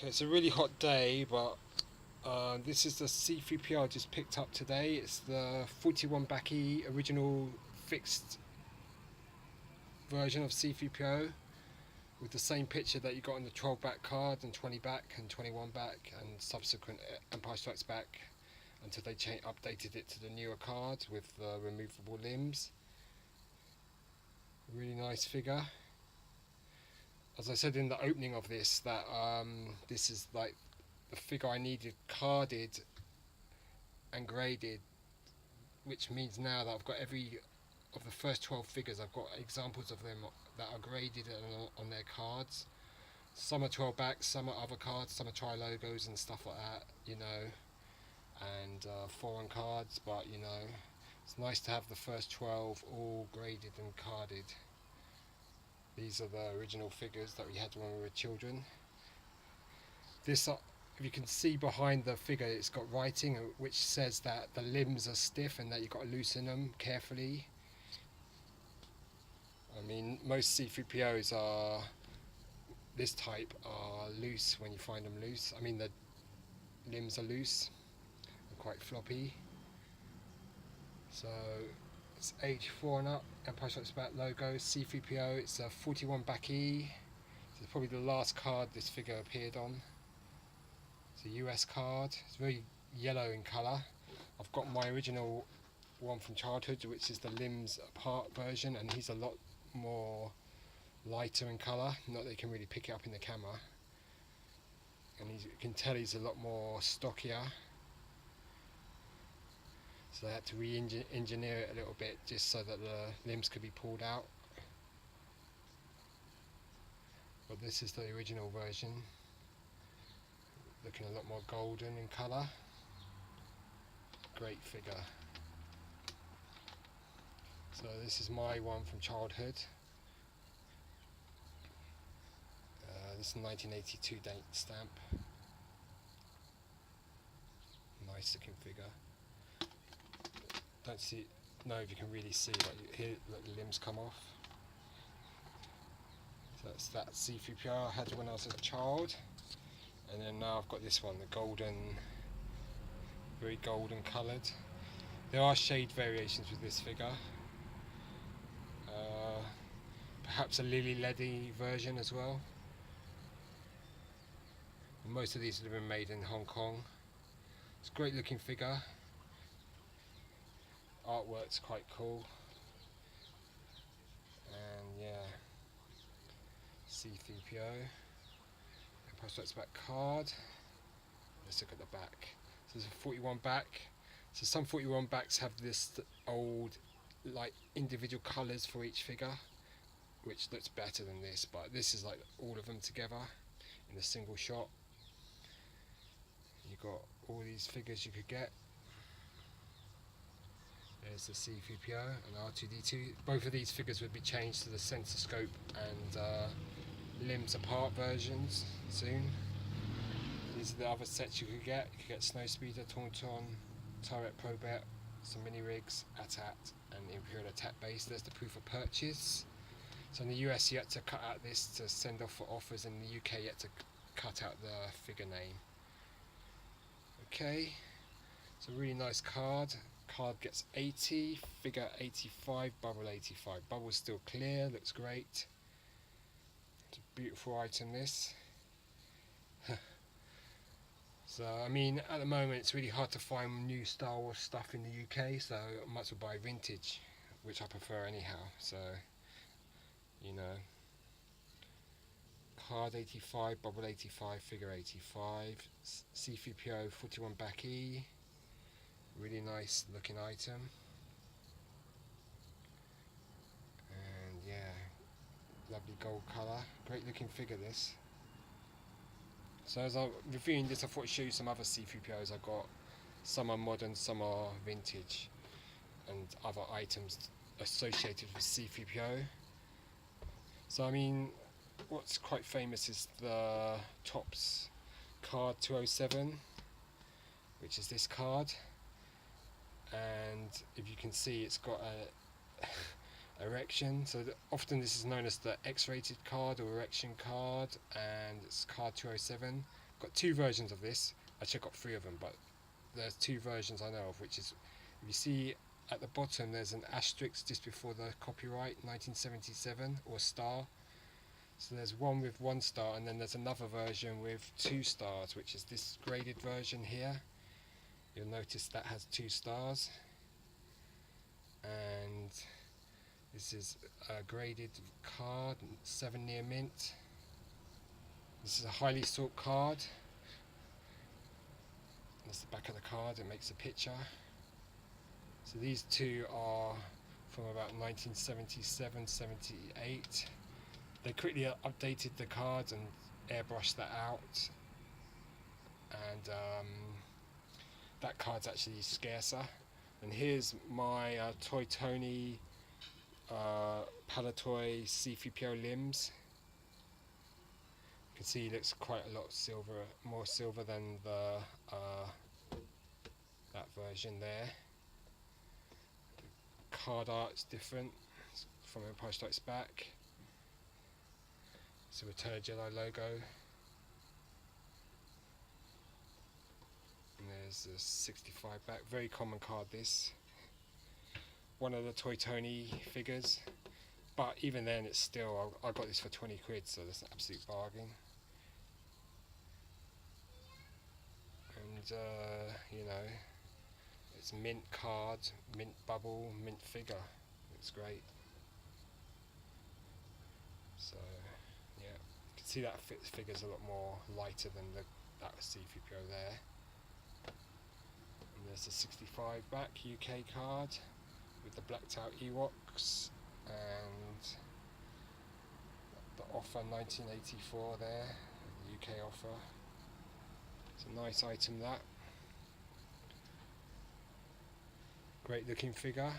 Okay, it's a really hot day, but this is the C-3PO I just picked up today. It's the 41 backy original fixed version of C-3PO with the same picture that you got on the 12 back card and 20 back and 21 back and subsequent Empire Strikes Back until they updated it to the newer cards with removable limbs. Really nice figure. As I said in the opening of this, that this is like the figure I needed carded and graded, which means now that I've got every of the first 12 figures, I've got examples of them that are graded on their cards. Some are 12 backs, some are other cards, some are tri-logos and stuff like that, you know, and foreign cards, but you know, it's nice to have the first 12 all graded and carded. These are the original figures that we had when we were children. This, if you can see behind the figure, it's got writing which says that the limbs are stiff and that you've got to loosen them carefully. I mean, most C-3POs are this type are loose when you find them loose. I mean, the limbs are loose and quite floppy. So it's age 4 and up, Empire Strikes Back logo, C-3PO, it's a 41 back E. It's probably the last card this figure appeared on. It's a US card, it's very yellow in colour. I've got my original one from childhood, which is the limbs apart version, and he's a lot more lighter in colour, not that you can really pick it up in the camera. And you can tell he's a lot more stockier. So I had to re-engineer it a little bit just so that the limbs could be pulled out. But this is the original version. Looking a lot more golden in colour. Great figure. So this is my one from childhood. This is a 1982 date stamp. Nice looking figure. Don't know if you can really see, like here, let the limbs come off. So that's that C-3PO I had when I was a child, and then now I've got this one, the golden, very golden coloured. There are shade variations with this figure. Perhaps a lily leady version as well. Most of these have been made in Hong Kong. It's a great looking figure. Artwork's quite cool, and yeah, C-3PO, Empire Strikes Back card. Let's look at the back. So there's a 41 back. So some 41 backs have this old, like individual colours for each figure, which looks better than this, but this is like all of them together in a single shot. You've got all these figures you could get. There's the C-3PO and R2-D2. Both of these figures would be changed to the sensor scope and limbs apart versions soon. These are the other sets you could get. You could get Snowspeeder, Tauntaun, Turret Probet, some mini rigs, AT-AT and Imperial Attack Base. There's the proof of purchase. So in the US you had to cut out this to send off for offers, in the UK you had to cut out the figure name. Okay, it's a really nice card. Card gets 80, figure 85, bubble 85. Bubble's still clear, looks great. It's a beautiful item, this. So I mean, at the moment it's really hard to find new Star Wars stuff in the UK, so I might as well buy vintage, which I prefer anyhow. So, you know, card 85, bubble 85, figure 85, C-3PO 41 back E. Really nice looking item, and yeah, lovely gold colour, great looking figure this. So as I'm reviewing this, I thought I'd show you some other C-3POs I got. Some are modern, some are vintage, and other items associated with C-3PO. So I mean, what's quite famous is the Topps card 207, which is this card. And if you can see, it's got a erection, so often this is known as the X-rated card or erection card, and it's card 207. got two versions of this. Actually I've got three of them, but there's two versions I know of, which is, if you see at the bottom there's an asterisk just before the copyright, 1977, or star. So there's one with 1 star, and then there's another version with 2 stars, which is this graded version here. You'll notice that has 2 stars. And this is a graded card, 7 near mint. This is a highly sought card. That's the back of the card, it makes a picture. So these two are from about 1977, 78. They quickly updated the cards and airbrushed that out. And that card's actually scarcer. And here's my Toy Tony Palatoy C-3PO limbs. You can see it looks quite a lot silver, more silver than the that version there. Card art's different from Empire Strikes Back. It's a Return of Jedi logo. And there's the 65 back, very common card this. One of the Toy Tony figures, but even then it's still, I got this for 20 quid, so that's an absolute bargain. And you know, it's mint card, mint bubble, mint figure. It's great. So yeah, you can see that figure's a lot more lighter than that C-3PO there. And there's the 65 back UK card with the blacked out Ewoks and the offer 1984 there, the UK offer. It's a nice item, that. Great looking figure.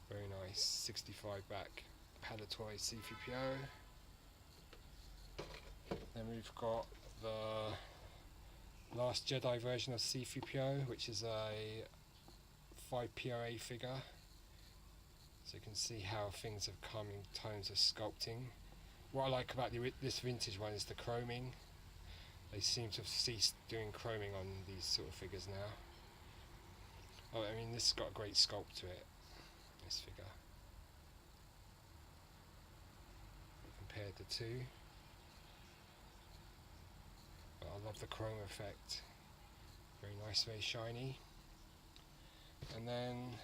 Very nice, 65 back Palatoy C-3PO. Then we've got the Last Jedi version of C-3PO, which is a 5POA figure. So you can see how things have come in terms of sculpting. What I like about this vintage one is the chroming. They seem to have ceased doing chroming on these sort of figures now. Oh, I mean, this has got a great sculpt to it, this figure. Compared the two. But I love the chrome effect. Very nice, very shiny. And then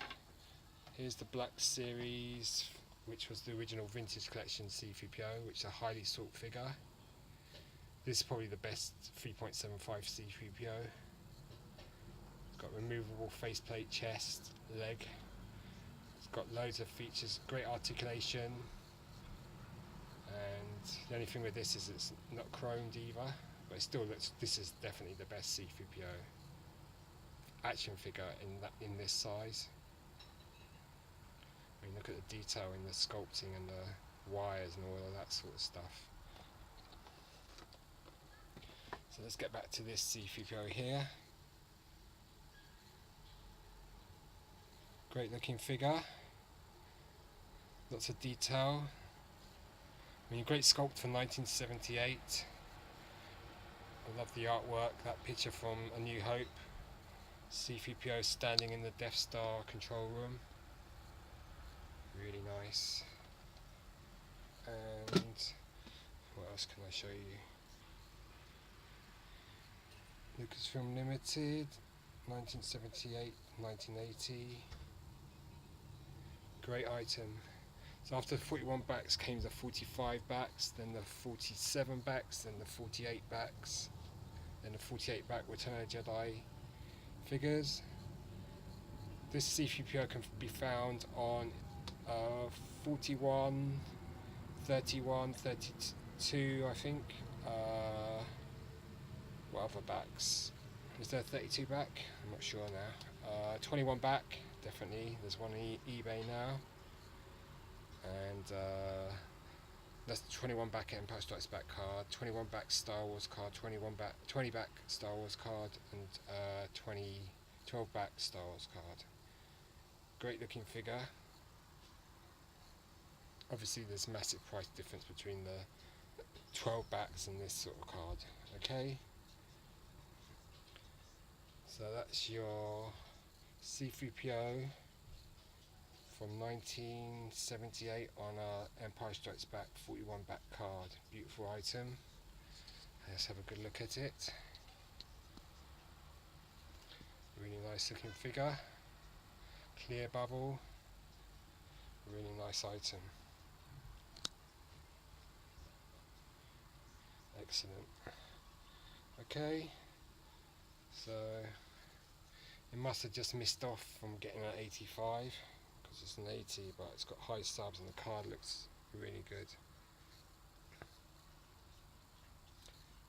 here's the Black Series, which was the original vintage collection C-3PO, which is a highly sought figure. This is probably the best 3.75 C-3PO. It's got removable faceplate, chest, leg. It's got loads of features, great articulation. And the only thing with this is it's not chromed either, but it still looks, this is definitely the best C-3PO action figure in this size. I mean, look at the detail in the sculpting and the wires and all of that sort of stuff. So let's get back to this C-3PO here. Great looking figure. Lots of detail. I mean, great sculpt from 1978. I love the artwork, that picture from A New Hope. C-3PO standing in the Death Star control room. Really nice. And what else can I show you? Lucasfilm Limited, 1978, 1980. Great item. So after the 41 backs came the 45 backs, then the 47 backs, then the 48 backs, then the 48 back Return of Jedi figures. This C-3PO can be found on 41, 31, 32, I think. What other backs? Is there a 32 back? I'm not sure now. 21 back, definitely. There's one on eBay now. And that's 21 back Empire Strikes Back card, 21 back Star Wars card, 20 back Star Wars card, and 12 back Star Wars card. Great looking figure. Obviously there's massive price difference between the 12 backs in this sort of card. Okay, so that's your C-3PO from 1978 on our Empire Strikes Back 41 back card. Beautiful item. Let's have a good look at it. Really nice looking figure. Clear bubble. Really nice item. Excellent. Okay, so it must have just missed off from getting an 85 because it's an 80, but it's got high subs and the card looks really good.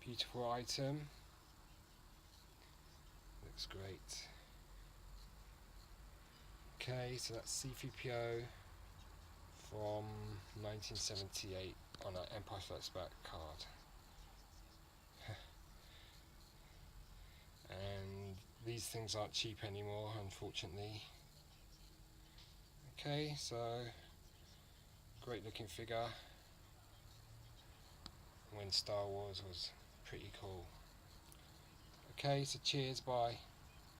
Beautiful item. Looks great. Okay, so that's C-3PO from 1978 on our Empire Strikes Back card. And these things aren't cheap anymore, unfortunately. Okay, so great looking figure when Star Wars was pretty cool. Okay, so cheers, bye.